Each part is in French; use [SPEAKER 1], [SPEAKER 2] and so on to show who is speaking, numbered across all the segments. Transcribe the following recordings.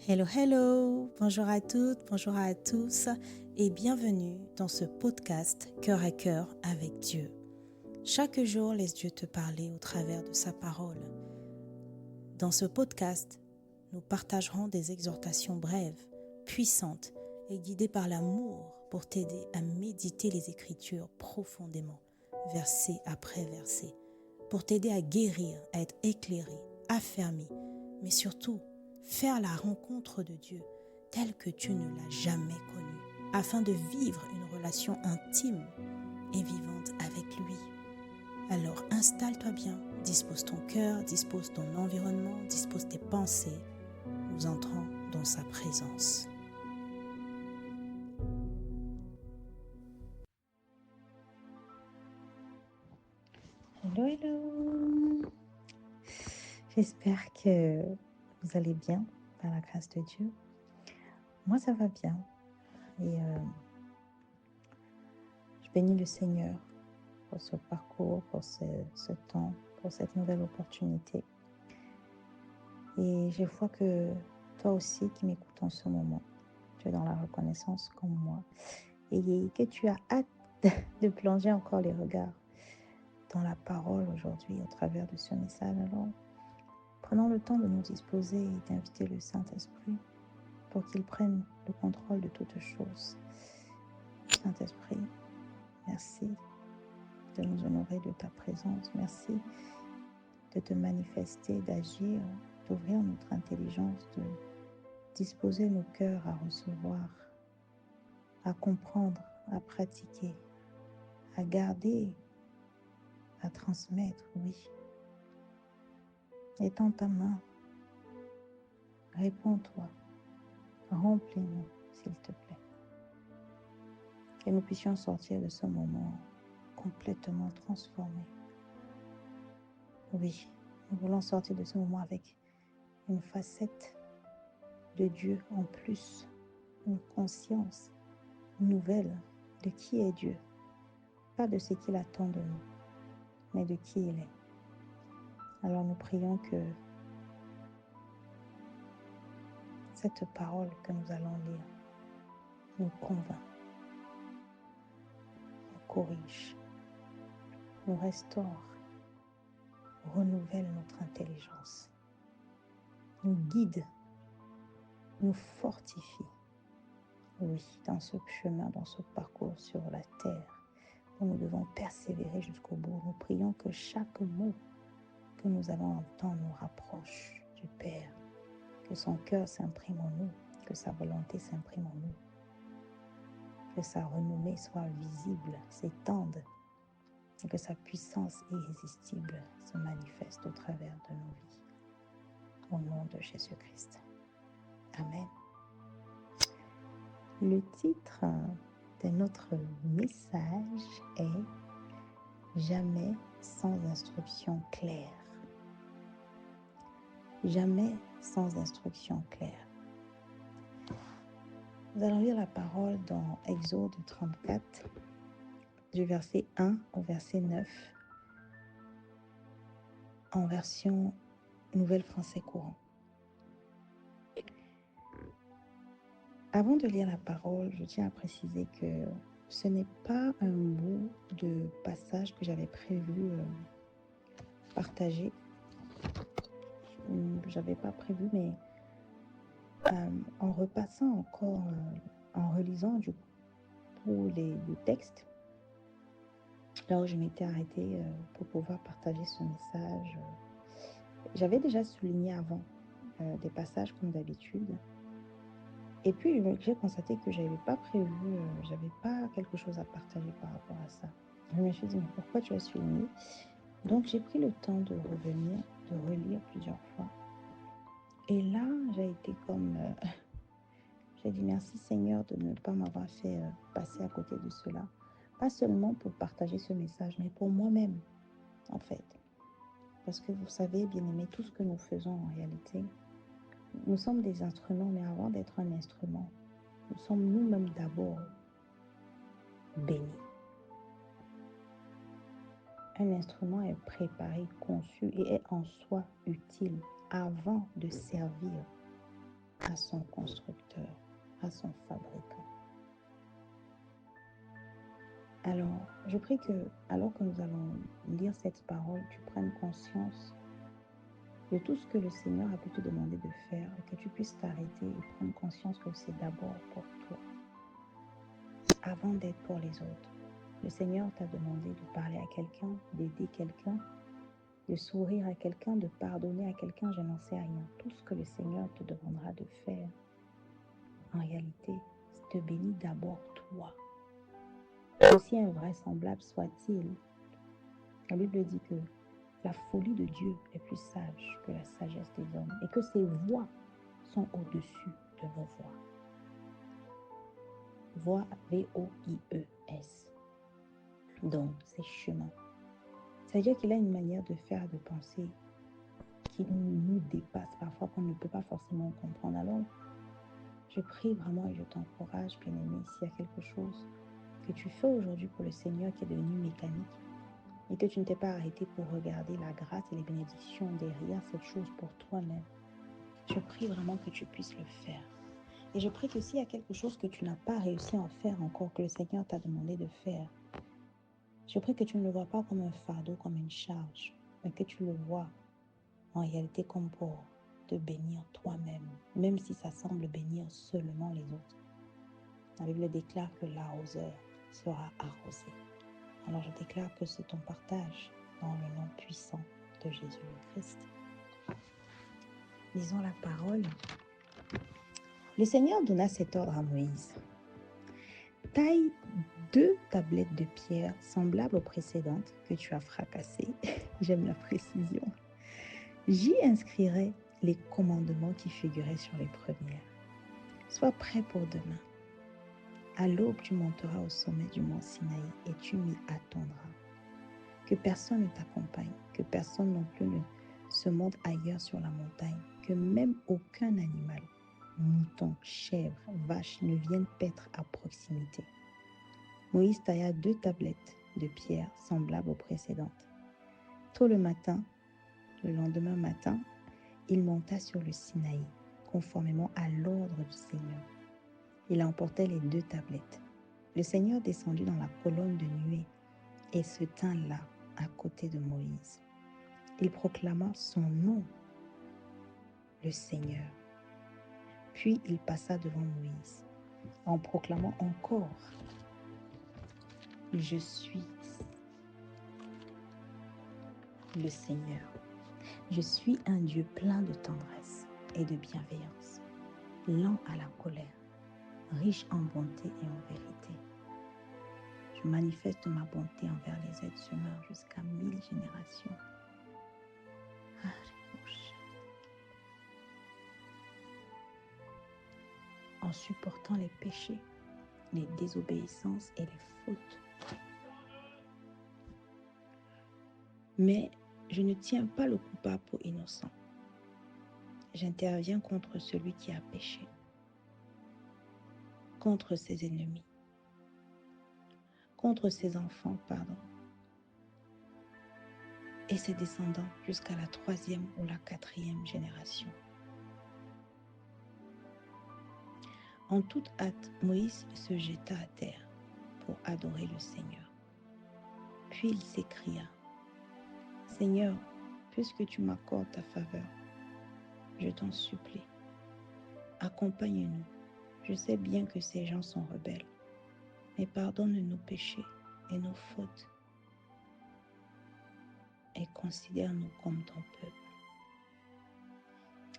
[SPEAKER 1] Hello, hello, bonjour à toutes, bonjour à tous et bienvenue dans ce podcast Cœur à cœur avec Dieu. Chaque jour, laisse Dieu te parler au travers de sa parole. Dans ce podcast, nous partagerons des exhortations brèves, puissantes et guidées par l'amour pour t'aider à méditer les Écritures profondément, verset après verset, pour t'aider à guérir, à être éclairé, affermi, mais surtout faire la rencontre de Dieu telle que tu ne l'as jamais connu, afin de vivre une relation intime et vivante avec lui. Alors installe-toi bien, dispose ton cœur, dispose ton environnement, dispose tes pensées. Nous entrons dans sa présence. Hello, hello. J'espère que vous allez bien par la grâce de Dieu. Moi, ça va bien. Et je bénis le Seigneur pour ce parcours, pour ce temps, pour cette nouvelle opportunité. Et je vois que toi aussi qui m'écoutes en ce moment, tu es dans la reconnaissance comme moi et que tu as hâte de plonger encore les regards dans la parole aujourd'hui au travers de ce message. Alors, prenons le temps de nous disposer et d'inviter le Saint-Esprit pour qu'il prenne le contrôle de toutes choses. Saint-Esprit, merci de nous honorer de ta présence. Merci de te manifester, d'agir, d'ouvrir notre intelligence, de disposer nos cœurs à recevoir, à comprendre, à pratiquer, à garder, à transmettre, oui. Étends ta main, réponds-toi, remplis-nous, s'il te plaît. Que nous puissions sortir de ce moment complètement transformés. Oui, nous voulons sortir de ce moment avec une facette de Dieu en plus, une conscience nouvelle de qui est Dieu. Pas de ce qu'il attend de nous, mais de qui il est. Alors nous prions que cette parole que nous allons lire nous convainc, nous corrige, nous restaure, renouvelle notre intelligence, nous guide, nous fortifie. Oui, dans ce chemin, dans ce parcours sur la terre, où nous devons persévérer jusqu'au bout. Nous prions que chaque mot que nous allons entendre nous rapproche du Père, que son cœur s'imprime en nous, que sa volonté s'imprime en nous, que sa renommée soit visible, s'étende, et que sa puissance irrésistible se manifeste au travers de nos vies. Au nom de Jésus-Christ. Amen. Le titre de notre message est « Jamais sans instruction claire ». Jamais sans instruction claire. Nous allons lire la parole dans Exode 34, du verset 1 au verset 9, en version Nouvelle Français courant. Avant de lire la parole, je tiens à préciser que ce n'est pas un bout de passage que j'avais prévu partager. J'avais pas prévu, mais en repassant encore, en relisant du coup le texte, là où je m'étais arrêtée pour pouvoir partager ce message, j'avais déjà souligné avant des passages comme d'habitude. Et puis, j'ai constaté que je n'avais pas prévu, j'avais pas quelque chose à partager par rapport à ça. Je me suis dit, mais pourquoi tu as souligné? Donc, j'ai pris le temps de revenir, de relire plusieurs fois. Et là, j'ai été comme... j'ai dit merci Seigneur de ne pas m'avoir fait passer à côté de cela. Pas seulement pour partager ce message, mais pour moi-même, en fait. Parce que vous savez, bien-aimés, tout ce que nous faisons en réalité, nous sommes des instruments, mais avant d'être un instrument, nous sommes nous-mêmes d'abord bénis. Un instrument est préparé, conçu et est en soi utile avant de servir à à son constructeur, à son fabricant. Alors, je prie que, alors que nous allons lire cette parole, tu prennes conscience de tout ce que le Seigneur a pu te demander de faire, et que tu puisses t'arrêter et prendre conscience que c'est d'abord pour toi, avant d'être pour les autres. Le Seigneur t'a demandé de parler à quelqu'un, d'aider quelqu'un, de sourire à quelqu'un, de pardonner à quelqu'un, je n'en sais rien. Tout ce que le Seigneur te demandera de faire, en réalité, te bénit d'abord toi. Aussi invraisemblable soit-il, la Bible dit que la folie de Dieu est plus sage que la sagesse des hommes et que ses voies sont au-dessus de vos voies. Voies, V-O-I-E-S. Donc, ses chemins. C'est-à-dire qu'il a une manière de faire, de penser qui nous dépasse parfois, qu'on ne peut pas forcément comprendre. Alors, je prie vraiment et je t'encourage, bien-aimé, s'il y a quelque chose que tu fais aujourd'hui pour le Seigneur qui est devenu mécanique et que tu ne t'es pas arrêté pour regarder la grâce et les bénédictions derrière cette chose pour toi-même, je prie vraiment que tu puisses le faire. Et je prie que s'il y a quelque chose que tu n'as pas réussi à en faire encore, que le Seigneur t'a demandé de faire, je prie que tu ne le vois pas comme un fardeau, comme une charge, mais que tu le vois en réalité comme pour te bénir toi-même, même si ça semble bénir seulement les autres. La Bible déclare que l'arroseur sera arrosé. Alors je déclare que c'est ton partage dans le nom puissant de Jésus le Christ. Lisons la parole. Le Seigneur donna cet ordre à Moïse. Taille 2 tablettes de pierre semblables aux précédentes que tu as fracassées. J'aime la précision. J'y inscrirai les commandements qui figuraient sur les premières. Sois prêt pour demain. À l'aube, tu monteras au sommet du mont Sinaï et tu m'y attendras. Que personne ne t'accompagne, que personne non plus ne se monte ailleurs sur la montagne, que même aucun animal, mouton, chèvre, vache ne vienne paître à proximité. Moïse tailla 2 tablettes de pierre semblables aux précédentes. Tôt le matin, le lendemain matin, il monta sur le Sinaï, conformément à l'ordre du Seigneur. Il emportait les 2 tablettes. Le Seigneur descendit dans la colonne de nuée et se tint là, à côté de Moïse. Il proclama son nom, le Seigneur. Puis il passa devant Moïse, en proclamant encore, « Je suis le Seigneur. Je suis un Dieu plein de tendresse et de bienveillance, lent à la colère, riche en bonté et en vérité. Je manifeste ma bonté envers les êtres humains jusqu'à 1000 générations. » En supportant les péchés, les désobéissances et les fautes. Mais je ne tiens pas le coupable pour innocent. J'interviens contre celui qui a péché, contre ses ennemis, contre ses enfants, et ses descendants jusqu'à la 3e ou la 4e génération. En toute hâte, Moïse se jeta à terre pour adorer le Seigneur. Puis il s'écria, « Seigneur, puisque tu m'accordes ta faveur, je t'en supplie, accompagne-nous. Je sais bien que ces gens sont rebelles, mais pardonne nos péchés et nos fautes et considère-nous comme ton peuple. »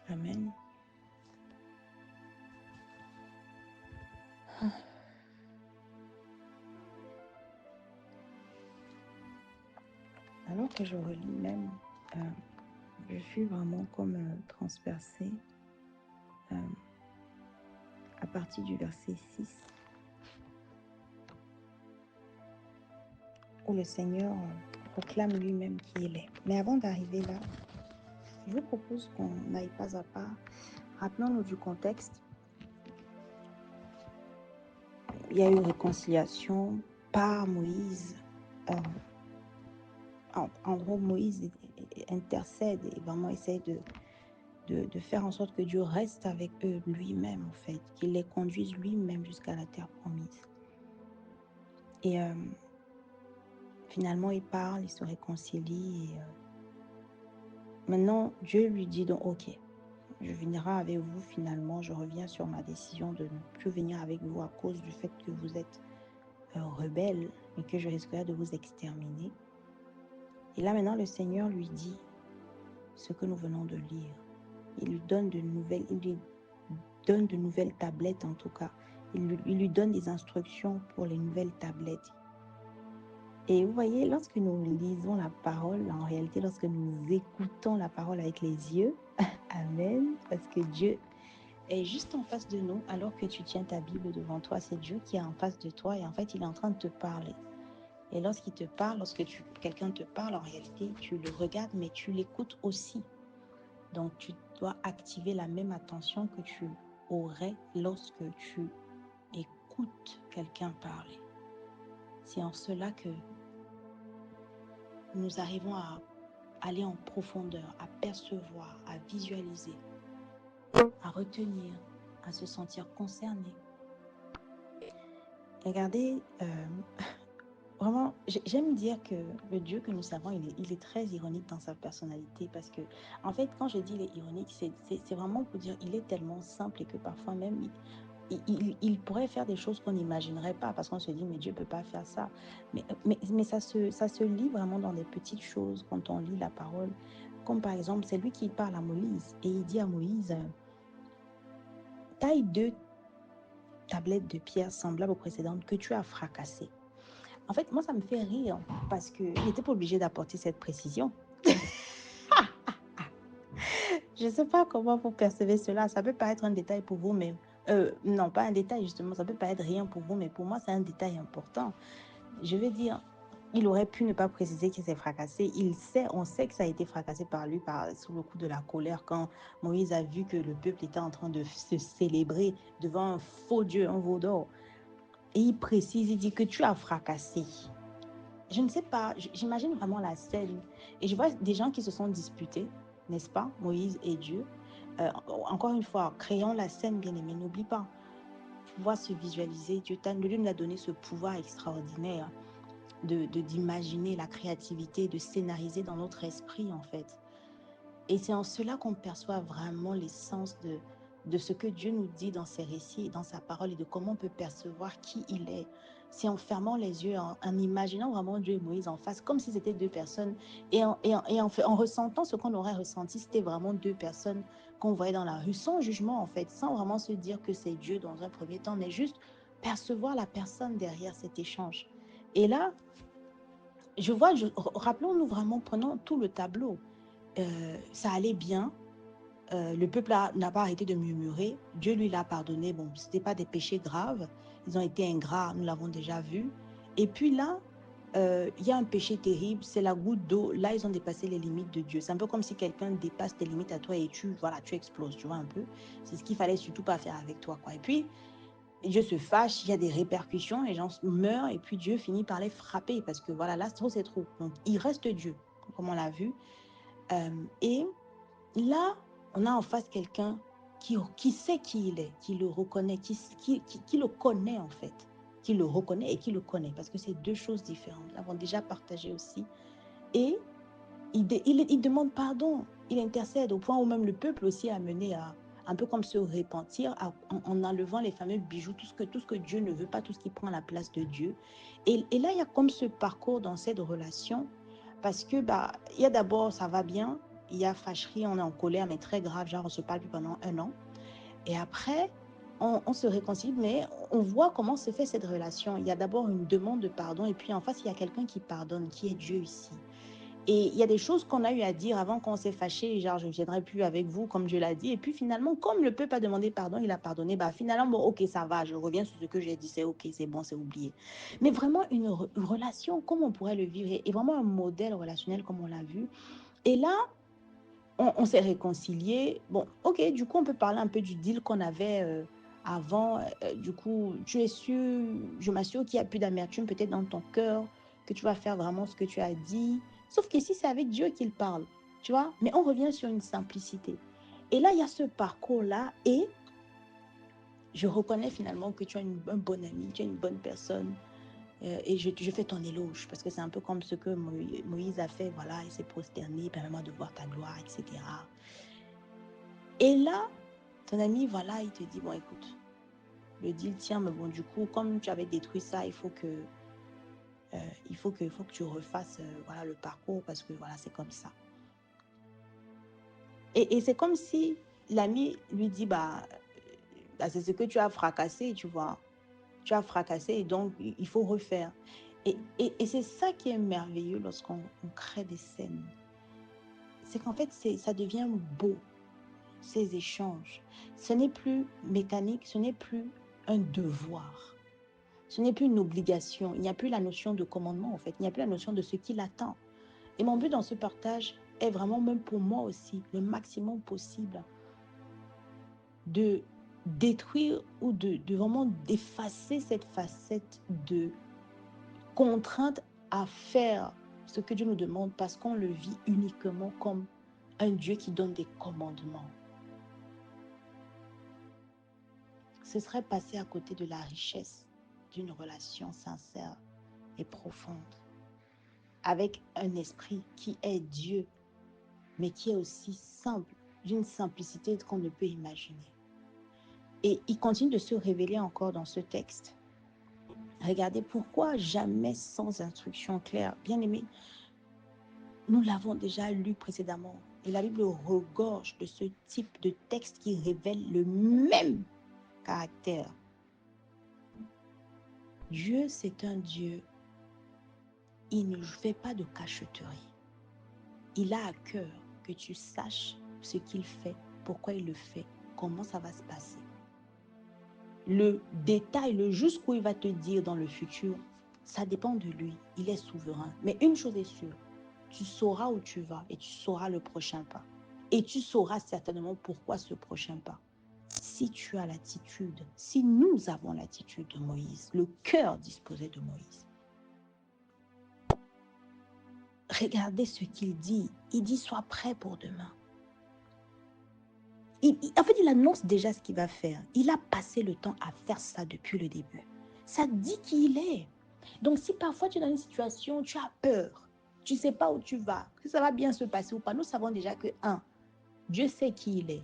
[SPEAKER 1] Amen. Alors que je relis même, je suis vraiment comme transpercée à partir du verset 6, où le Seigneur proclame lui-même qui il est. Mais avant d'arriver là, je vous propose qu'on aille pas à pas. Rappelons-nous du contexte. Il y a eu réconciliation par Moïse. En gros, Moïse intercède et vraiment essaie de faire en sorte que Dieu reste avec eux lui-même, en fait, qu'il les conduise lui-même jusqu'à la terre promise. Et finalement, ils parlent, ils se réconcilient. Et maintenant, Dieu lui dit donc, ok, je viendrai avec vous finalement, je reviens sur ma décision de ne plus venir avec vous à cause du fait que vous êtes rebelles et que je risquerais de vous exterminer. Et là maintenant, le Seigneur lui dit ce que nous venons de lire. Il lui donne de nouvelles tablettes en tout cas. Il lui donne des instructions pour les nouvelles tablettes. Et vous voyez, lorsque nous lisons la parole, en réalité, lorsque nous écoutons la parole avec les yeux, Amen, parce que Dieu est juste en face de nous, alors que tu tiens ta Bible devant toi, c'est Dieu qui est en face de toi et en fait, il est en train de te parler. Et lorsqu'il te parle, quelqu'un te parle, en réalité, tu le regardes, mais tu l'écoutes aussi. Donc, tu dois activer la même attention que tu aurais lorsque tu écoutes quelqu'un parler. C'est en cela que nous arrivons à aller en profondeur, à percevoir, à visualiser, à retenir, à se sentir concerné. Regardez, vraiment, j'aime dire que le Dieu que nous servons, il est très ironique dans sa personnalité parce que, en fait, quand je dis il est ironique, c'est vraiment pour dire il est tellement simple et que parfois même, il pourrait faire des choses qu'on n'imaginerait pas parce qu'on se dit, mais Dieu ne peut pas faire ça. Mais ça se lit vraiment dans des petites choses quand on lit la parole. Comme par exemple, c'est lui qui parle à Moïse et il dit à Moïse, taille 2 tablettes de pierre semblables aux précédentes que tu as fracassées. En fait, moi, ça me fait rire parce qu'il n'était pas obligé d'apporter cette précision. Je ne sais pas comment vous percevez cela. Ça peut paraître un détail pour vous, mais... non, pas un détail, justement. Ça peut paraître rien pour vous, mais pour moi, c'est un détail important. Je veux dire, il aurait pu ne pas préciser qu'il s'est fracassé. On sait que ça a été fracassé par lui sous le coup de la colère quand Moïse a vu que le peuple était en train de se célébrer devant un faux Dieu, un veau d'or. Et il précise, il dit que tu as fracassé. Je ne sais pas, j'imagine vraiment la scène. Et je vois des gens qui se sont disputés, n'est-ce pas, Moïse et Dieu. Encore une fois, créons la scène, bien aimé, n'oublie pas. Pouvoir se visualiser, Dieu nous a donné ce pouvoir extraordinaire d'imaginer la créativité, de scénariser dans notre esprit, en fait. Et c'est en cela qu'on perçoit vraiment l'essence de ce que Dieu nous dit dans ses récits, dans sa parole et de comment on peut percevoir qui il est. C'est en fermant les yeux, en imaginant vraiment Dieu et Moïse en face, comme si c'était deux personnes, en ressentant ce qu'on aurait ressenti, c'était vraiment deux personnes qu'on voyait dans la rue, sans jugement en fait, sans vraiment se dire que c'est Dieu dans un premier temps, mais juste percevoir la personne derrière cet échange. Et là, rappelons-nous vraiment, prenons tout le tableau. Ça allait bien. Le peuple n'a pas arrêté de murmurer. Dieu lui l'a pardonné. Bon, ce n'était pas des péchés graves. Ils ont été ingrats, nous l'avons déjà vu. Et puis là, il y a un péché terrible, c'est la goutte d'eau. Là, ils ont dépassé les limites de Dieu. C'est un peu comme si quelqu'un dépasse tes limites à toi et tu exploses, tu vois un peu. C'est ce qu'il fallait surtout pas faire avec toi, quoi. Et puis, Dieu se fâche, il y a des répercussions, les gens meurent et puis Dieu finit par les frapper parce que voilà, là, c'est trop. Donc, il reste Dieu, comme on l'a vu. Et là, on a en face quelqu'un qui sait qui il est, qui le reconnaît, qui le connaît en fait, qui le reconnaît et qui le connaît, parce que c'est deux choses différentes. Nous l'avons déjà partagé aussi. Et il demande pardon, il intercède au point où même le peuple aussi a mené à un peu comme se repentir en enlevant les fameux bijoux, tout ce que Dieu ne veut pas, tout ce qui prend la place de Dieu. Et là, il y a comme ce parcours dans cette relation, parce que il y a d'abord, ça va bien, il y a fâcherie, on est en colère, mais très grave, genre on se parle plus pendant 1 an. Et après, on se réconcilie, mais on voit comment se fait cette relation. Il y a d'abord une demande de pardon, et puis en face, il y a quelqu'un qui pardonne, qui est Dieu ici. Et il y a des choses qu'on a eu à dire avant qu'on s'est fâché, genre je ne viendrai plus avec vous, comme Dieu l'a dit. Et puis finalement, comme le peuple a demandé pardon, il a pardonné, finalement, bon, ok, ça va, je reviens sur ce que j'ai dit, c'est ok, c'est bon, c'est oublié. Mais vraiment une relation, comme on pourrait le vivre, et vraiment un modèle relationnel comme on l'a vu. Et là, on s'est réconciliés. Bon, ok, du coup, on peut parler un peu du deal qu'on avait avant. Du coup, je m'assure qu'il n'y a plus d'amertume peut-être dans ton cœur, que tu vas faire vraiment ce que tu as dit. Sauf qu'ici, c'est avec Dieu qu'il parle, tu vois. Mais on revient sur une simplicité. Et là, il y a ce parcours-là et je reconnais finalement que tu es un bon ami, tu es une bonne personne. Et je fais ton éloge parce que c'est un peu comme ce que Moïse a fait. Voilà, il s'est prosterné, permets-moi de voir ta gloire, etc. Et là, ton ami, voilà, il te dit, bon, écoute, le deal tient, mais bon, du coup, comme tu avais détruit ça, il faut que tu refasses voilà, le parcours parce que voilà, c'est comme ça. Et c'est comme si l'ami lui dit, c'est ce que tu as fracassé, tu vois. Tu as fracassé et donc il faut refaire. Et c'est ça qui est merveilleux lorsqu'on crée des scènes. C'est qu'en fait, ça devient beau, ces échanges. Ce n'est plus mécanique, ce n'est plus un devoir. Ce n'est plus une obligation. Il n'y a plus la notion de commandement, en fait. Il n'y a plus la notion de ce qu'il attend. Et mon but dans ce partage est vraiment, même pour moi aussi, le maximum possible de détruire ou de vraiment d'effacer cette facette de contrainte à faire ce que Dieu nous demande parce qu'on le vit uniquement comme un Dieu qui donne des commandements. Ce serait passer à côté de la richesse d'une relation sincère et profonde avec un esprit qui est Dieu, mais qui est aussi simple, d'une simplicité qu'on ne peut imaginer. Et il continue de se révéler encore dans ce texte. Regardez, pourquoi jamais sans instruction claire? Bien aimé, nous l'avons déjà lu précédemment. Et la Bible regorge de ce type de texte qui révèle le même caractère. Dieu, c'est un Dieu. Il ne fait pas de cachotterie. Il a à cœur que tu saches ce qu'il fait, pourquoi il le fait, comment ça va se passer. Le détail, le jusqu'où il va te dire dans le futur, ça dépend de lui. Il est souverain. Mais une chose est sûre, tu sauras où tu vas et tu sauras le prochain pas. Et tu sauras certainement pourquoi ce prochain pas. Si tu as l'attitude, si nous avons l'attitude de Moïse, le cœur disposé de Moïse. Regardez ce qu'il dit. Il dit, sois prêt pour demain. En fait, il annonce déjà ce qu'il va faire. Il a passé le temps à faire ça depuis le début. Ça dit qui il est. Donc, si parfois tu es dans une situation, tu as peur, tu ne sais pas où tu vas, que ça va bien se passer ou pas, nous savons déjà que, Dieu sait qui il est.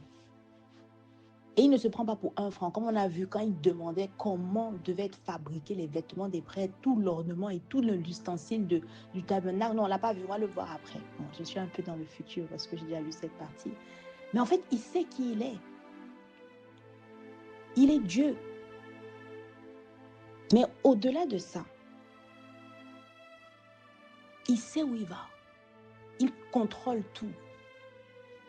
[SPEAKER 1] Et il ne se prend pas pour un franc, comme on a vu quand il demandait comment devaient être fabriqués les vêtements des prêtres, tout l'ornement et tout l'ustensile du tabernacle. Non, on ne l'a pas vu, on va le voir après. Bon, je suis un peu dans le futur parce que j'ai déjà lu cette partie. Mais en fait, il sait qui il est. Il est Dieu. Mais au-delà de ça, il sait où il va. Il contrôle tout.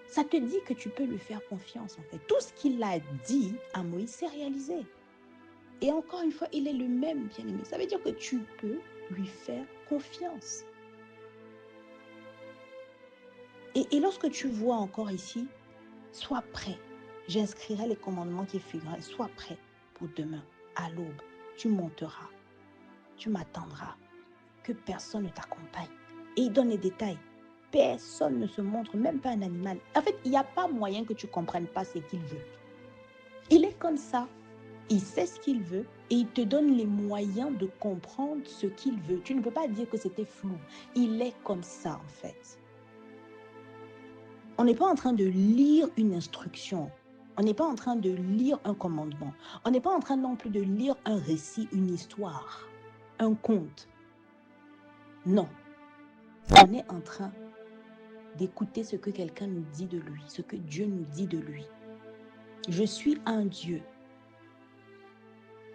[SPEAKER 1] Ça te dit que tu peux lui faire confiance, en fait. Tout ce qu'il a dit à Moïse s'est réalisé. Et encore une fois, il est le même, bien-aimé. Ça veut dire que tu peux lui faire confiance. Et lorsque tu vois encore ici, sois prêt. J'inscrirai les commandements qui figurent. Sois prêt pour demain, à l'aube. Tu monteras. Tu m'attendras. Que personne ne t'accompagne. Et il donne les détails. Personne ne se montre, même pas un animal. En fait, il n'y a pas moyen que tu ne comprennes pas ce qu'il veut. Il est comme ça. Il sait ce qu'il veut et il te donne les moyens de comprendre ce qu'il veut. Tu ne peux pas dire que c'était flou. Il est comme ça, en fait. On n'est pas en train de lire une instruction. On n'est pas en train de lire un commandement. On n'est pas en train non plus de lire un récit, une histoire, un conte. Non. On est en train d'écouter ce que quelqu'un nous dit de lui, ce que Dieu nous dit de lui. Je suis un Dieu.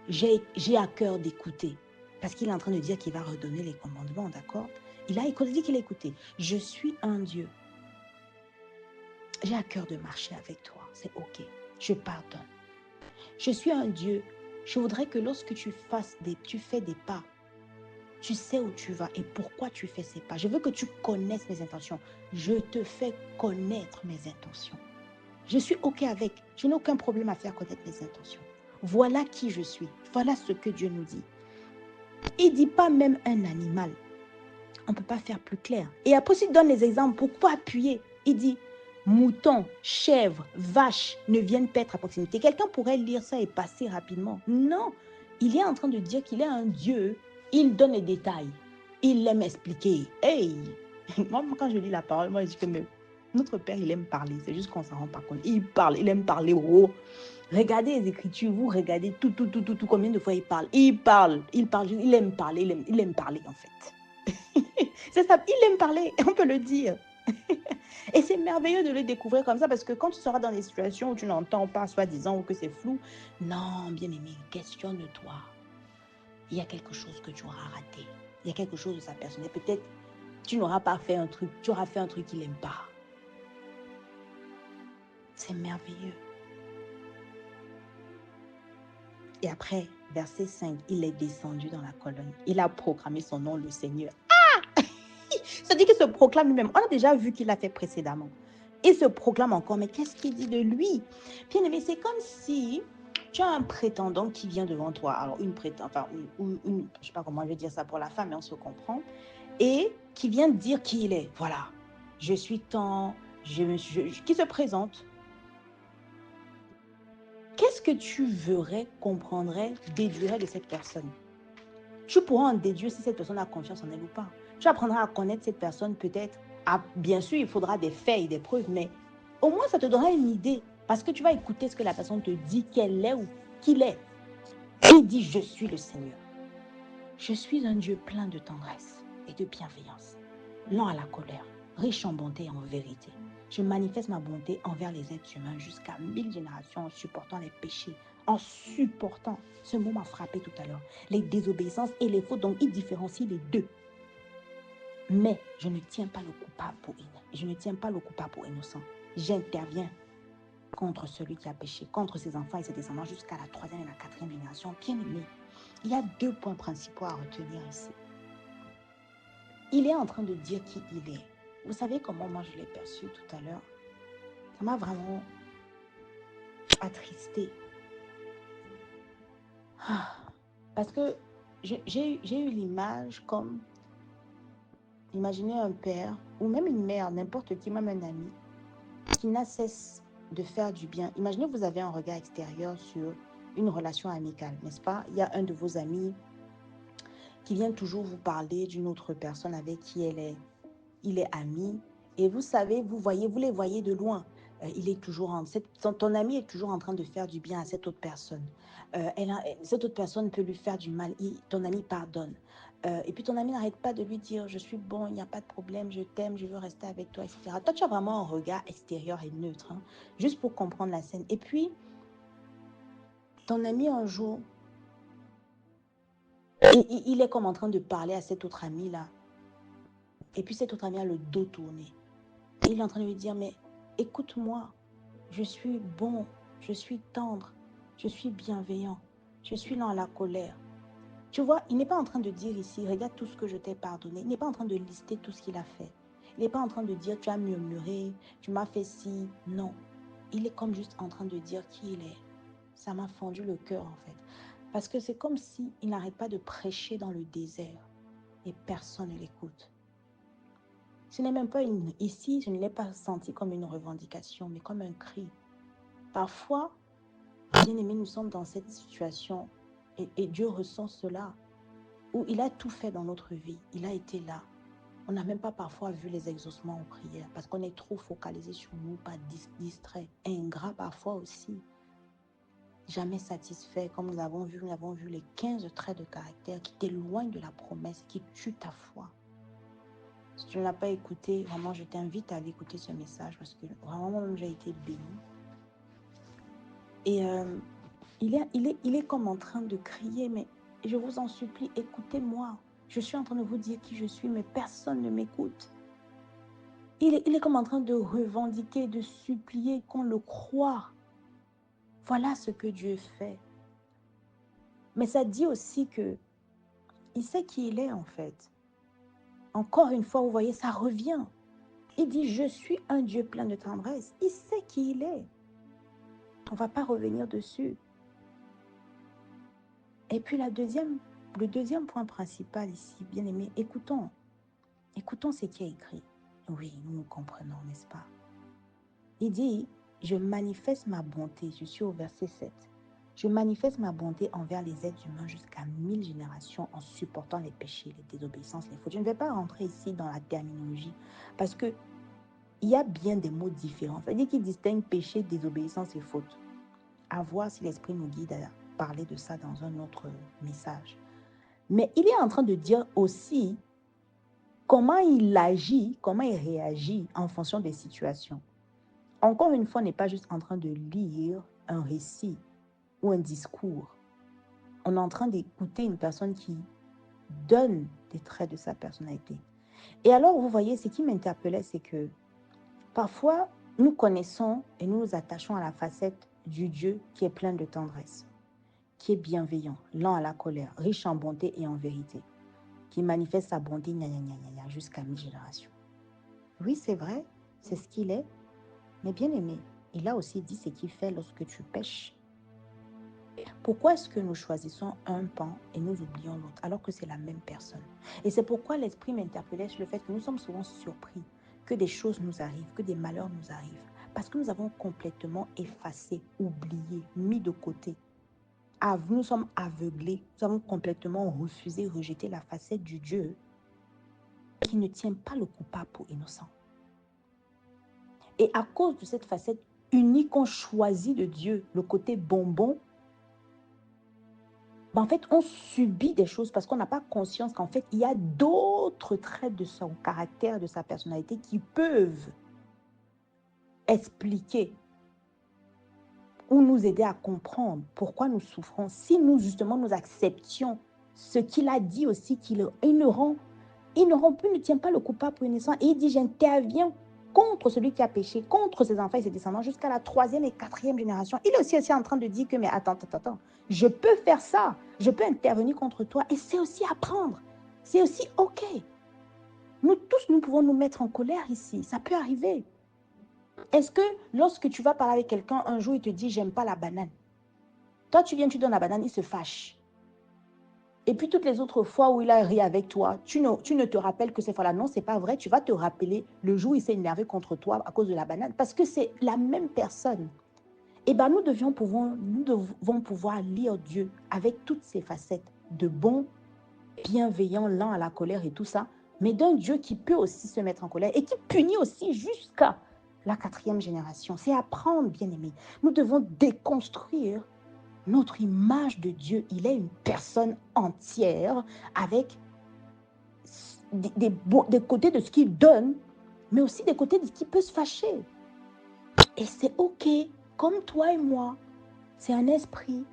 [SPEAKER 1] J'ai à cœur d'écouter. Parce qu'il est en train de dire qu'il va redonner les commandements, d'accord? Il dit qu'il a écouté. Je suis un Dieu. J'ai à cœur de marcher avec toi. C'est OK. Je pardonne. Je suis un Dieu. Je voudrais que lorsque tu fais des pas, tu sais où tu vas et pourquoi tu fais ces pas. Je veux que tu connaisses mes intentions. Je te fais connaître mes intentions. Je suis OK avec. Je n'ai aucun problème à faire connaître mes intentions. Voilà qui je suis. Voilà ce que Dieu nous dit. Il ne dit pas même un animal. On ne peut pas faire plus clair. Et après, il donne les exemples. Pourquoi appuyer? Il dit, moutons, chèvres, vaches ne viennent pas être à proximité. Quelqu'un pourrait lire ça et passer rapidement. Non, il est en train de dire qu'il est un Dieu. Il donne les détails. Il aime expliquer. Hey! Moi, quand je lis la parole, moi, je dis que notre Père, il aime parler. C'est juste qu'on ne s'en rend pas compte. Il parle, il aime parler. Oh. Regardez les Écritures, vous regardez tout, combien de fois il parle. Il parle, il aime parler, il aime parler en fait. C'est ça, il aime parler, on peut le dire. Et c'est merveilleux de le découvrir comme ça parce que quand tu seras dans des situations où tu n'entends pas, soi-disant, ou que c'est flou, non, bien aimé, questionne-toi. Il y a quelque chose que tu auras raté. Il y a quelque chose de sa personnalité. Peut-être tu n'auras pas fait un truc, tu auras fait un truc qu'il n'aime pas. C'est merveilleux. Et après, verset 5, il est descendu dans la colonne. Il a proclamé son nom, le Seigneur. Ah! Ça dit qu'il se proclame lui-même. On a déjà vu qu'il l'a fait précédemment. Il se proclame encore, mais qu'est-ce qu'il dit de lui? Bien aimé, c'est comme si tu as un prétendant qui vient devant toi. Alors, une prétendante, enfin, je ne sais pas comment je vais dire ça pour la femme, mais on se comprend. Et qui vient dire qui il est. Voilà. Je suis tant, qui se présente. Qu'est-ce que tu verrais, comprendrais, déduirais de cette personne? Tu pourras en déduire si cette personne a confiance en elle ou pas. Tu apprendras à connaître cette personne peut-être. Bien sûr, il faudra des faits et des preuves, mais au moins ça te donnera une idée. Parce que tu vas écouter ce que la personne te dit, qu'elle est ou qu'il est. Il dit, je suis le Seigneur. Je suis un Dieu plein de tendresse et de bienveillance, lent à la colère, riche en bonté et en vérité. Je manifeste ma bonté envers les êtres humains jusqu'à 1000 générations en supportant les péchés. En supportant, ce mot m'a frappé tout à l'heure, les désobéissances et les fautes, donc il différencie les deux. Mais je ne tiens pas le coupable pour innocent. J'interviens contre celui qui a péché, contre ses enfants et ses descendants jusqu'à la 3e et la 4e génération. Bien aimé, il y a 2 points principaux à retenir ici. Il est en train de dire qui il est. Vous savez comment moi je l'ai perçu tout à l'heure? Ça m'a vraiment attristée. Parce que j'ai eu l'image comme, imaginez un père ou même une mère, n'importe qui, même un ami, qui n'a cesse de faire du bien. Imaginez vous avez un regard extérieur sur une relation amicale, n'est-ce pas? Il y a un de vos amis qui vient toujours vous parler d'une autre personne avec qui il est ami. Et vous savez, vous les voyez de loin. Il est toujours ton ami est toujours en train de faire du bien à cette autre personne. Cette autre personne peut lui faire du mal. Ton ami pardonne. Et puis ton ami n'arrête pas de lui dire, je suis bon, il n'y a pas de problème, je t'aime, je veux rester avec toi, etc. Toi, tu as vraiment un regard extérieur et neutre, hein, juste pour comprendre la scène. Et puis, ton ami un jour, il est comme en train de parler à cet autre ami-là. Et puis cet autre ami a le dos tourné. Et il est en train de lui dire, mais écoute-moi, je suis bon, je suis tendre, je suis bienveillant, je suis dans la colère. Tu vois, il n'est pas en train de dire ici, regarde tout ce que je t'ai pardonné. Il n'est pas en train de lister tout ce qu'il a fait. Il n'est pas en train de dire, tu as murmuré, tu m'as fait ci. Non, il est comme juste en train de dire qui il est. Ça m'a fendu le cœur en fait. Parce que c'est comme s'il n'arrête pas de prêcher dans le désert et personne ne l'écoute. Ce n'est même pas ici, je ne l'ai pas senti comme une revendication, mais comme un cri. Parfois, bien aimé, nous sommes dans cette situation et Dieu ressent cela, où il a tout fait dans notre vie. Il a été là. On n'a même pas parfois vu les exaucements aux prières parce qu'on est trop focalisé sur nous, pas distrait, ingrat parfois aussi. Jamais satisfait, comme nous avons vu les 15 traits de caractère qui t'éloignent de la promesse, qui tuent ta foi. Si tu ne l'as pas écouté, vraiment, je t'invite à aller écouter ce message parce que vraiment, moi-même, j'ai été bénie. Et il est comme en train de crier, mais je vous en supplie, écoutez-moi. Je suis en train de vous dire qui je suis, mais personne ne m'écoute. Il est comme en train de revendiquer, de supplier qu'on le croie. Voilà ce que Dieu fait. Mais ça dit aussi que il sait qui il est en fait. Encore une fois, vous voyez, ça revient. Il dit, je suis un Dieu plein de tendresse. Il sait qui il est. On ne va pas revenir dessus. Et puis le deuxième point principal ici, bien aimé, écoutons ce qui est écrit. Oui, nous comprenons, n'est-ce pas? Il dit, je manifeste ma bonté, je suis au verset 7. Je manifeste ma bonté envers les êtres humains jusqu'à 1000 générations en supportant les péchés, les désobéissances, les fautes. Je ne vais pas rentrer ici dans la terminologie parce que il y a bien des mots différents. C'est-à-dire qu'il distingue péché, désobéissance et faute. À voir si l'Esprit nous guide à parler de ça dans un autre message. Mais il est en train de dire aussi comment il agit, comment il réagit en fonction des situations. Encore une fois, on n'est pas juste en train de lire un récit ou un discours. On est en train d'écouter une personne qui donne des traits de sa personnalité. Et alors, vous voyez, ce qui m'interpellait, c'est que parfois, nous connaissons et nous nous attachons à la facette du Dieu qui est plein de tendresse, qui est bienveillant, lent à la colère, riche en bonté et en vérité, qui manifeste sa bonté jusqu'à 1000 générations. Oui, c'est vrai, c'est ce qu'il est, mais bien aimé, il a aussi dit ce qu'il fait lorsque tu pêches. Pourquoi est-ce que nous choisissons un pan et nous oublions l'autre alors que c'est la même personne? Et c'est pourquoi l'Esprit m'interpellait sur le fait que nous sommes souvent surpris que des choses nous arrivent, que des malheurs nous arrivent, parce que nous avons complètement effacé, oublié, mis de côté. Nous sommes aveuglés, nous avons complètement refusé, rejeté la facette du Dieu qui ne tient pas le coupable pour innocent. Et à cause de cette facette unique qu'on choisit de Dieu, le côté bonbon, en fait, on subit des choses parce qu'on n'a pas conscience qu'en fait, il y a d'autres traits de son caractère, de sa personnalité qui peuvent expliquer ou nous aider à comprendre pourquoi nous souffrons. Si nous, justement, nous acceptions ce qu'il a dit aussi, il ne tient pas le coupable pour innocent. Et il dit, j'interviens contre celui qui a péché, contre ses enfants et ses descendants, jusqu'à la 3e et 4e génération. Il est aussi en train de dire que, mais attends, je peux faire ça, je peux intervenir contre toi, et c'est aussi apprendre, c'est aussi OK. Nous tous, nous pouvons nous mettre en colère ici, ça peut arriver. Est-ce que lorsque tu vas parler avec quelqu'un, un jour, il te dit, j'aime pas la banane. Toi, tu viens, tu donnes la banane, il se fâche. Et puis toutes les autres fois où il a ri avec toi, tu ne te rappelles que cette fois-là, non, c'est pas vrai. Tu vas te rappeler le jour où il s'est énervé contre toi à cause de la banane, parce que c'est la même personne. Et bien, nous devons pouvoir lire Dieu avec toutes ses facettes de bon, bienveillant, lent à la colère et tout ça, mais d'un Dieu qui peut aussi se mettre en colère et qui punit aussi jusqu'à la 4e génération. C'est apprendre, bien aimé. Nous devons déconstruire notre image de Dieu. Il est une personne entière avec des côtés de ce qu'il donne, mais aussi des côtés de ce qui peut se fâcher. Et c'est OK, comme toi et moi. C'est un esprit.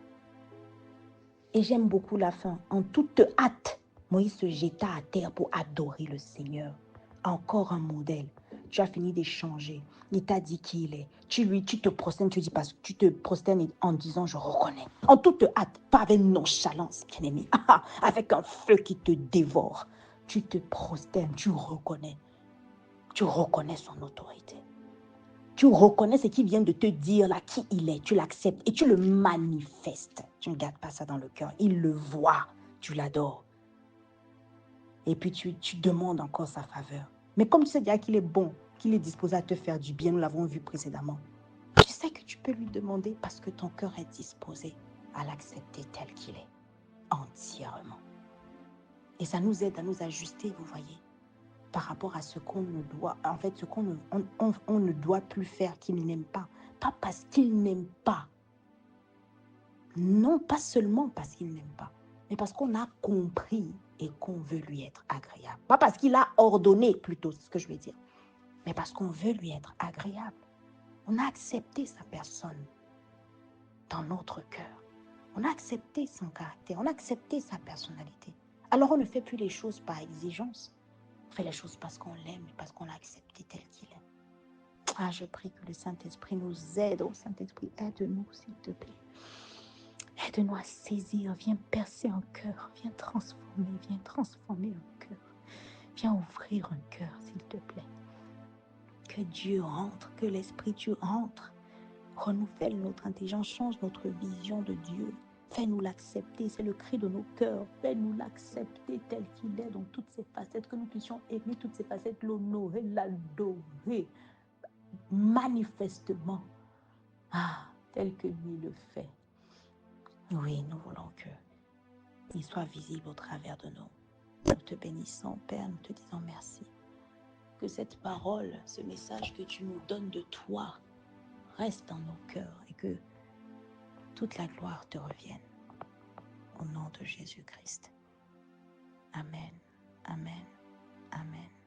[SPEAKER 1] Et j'aime beaucoup la fin. En toute hâte, Moïse se jeta à terre pour adorer le Seigneur. Encore un modèle. Tu as fini d'échanger. Il t'a dit qui il est. Tu te prosternes, tu te prosternes en disant je reconnais. En toute hâte, pas avec nonchalance, bien-aimé, avec un feu qui te dévore. Tu te prosternes, tu reconnais. Tu reconnais son autorité. Tu reconnais ce qu'il vient de te dire là, qui il est, tu l'acceptes et tu le manifestes. Tu ne gardes pas ça dans le cœur. Il le voit, tu l'adores. Et puis tu demandes encore sa faveur. Mais comme tu sais déjà qu'il est bon, qu'il est disposé à te faire du bien, nous l'avons vu précédemment, tu sais que tu peux lui demander parce que ton cœur est disposé à l'accepter tel qu'il est, entièrement. Et ça nous aide à nous ajuster, vous voyez, par rapport à ce qu'on ne doit, en fait, ce qu'on on ne doit plus faire, qu'il n'aime pas. Pas parce qu'il n'aime pas. Non, pas seulement parce qu'il n'aime pas, mais parce qu'on a compris et qu'on veut lui être agréable. Pas parce qu'il a ordonné, plutôt, c'est ce que je veux dire, mais parce qu'on veut lui être agréable. On a accepté sa personne dans notre cœur. On a accepté son caractère, on a accepté sa personnalité. Alors on ne fait plus les choses par exigence. On fait les choses parce qu'on l'aime et parce qu'on l'a accepté tel qu'il est. Ah, je prie que le Saint-Esprit nous aide. Oh Saint-Esprit, aide-nous, s'il te plaît. Aide-nous à saisir, viens percer un cœur, viens transformer un cœur. Viens ouvrir un cœur, s'il te plaît. Que Dieu rentre, que l'Esprit Dieu rentre. Renouvelle notre intelligence, change notre vision de Dieu. Fais-nous l'accepter, c'est le cri de nos cœurs. Fais-nous l'accepter tel qu'il est dans toutes ses facettes, que nous puissions aimer toutes ses facettes, l'honorer, l'adorer. manifestement, tel que lui le fait. Oui, nous voulons qu'il soit visible au travers de nous. Nous te bénissons, Père, nous te disons merci. Que cette parole, ce message que tu nous donnes de toi, reste dans nos cœurs et que toute la gloire te revienne. Au nom de Jésus-Christ. Amen, amen, amen.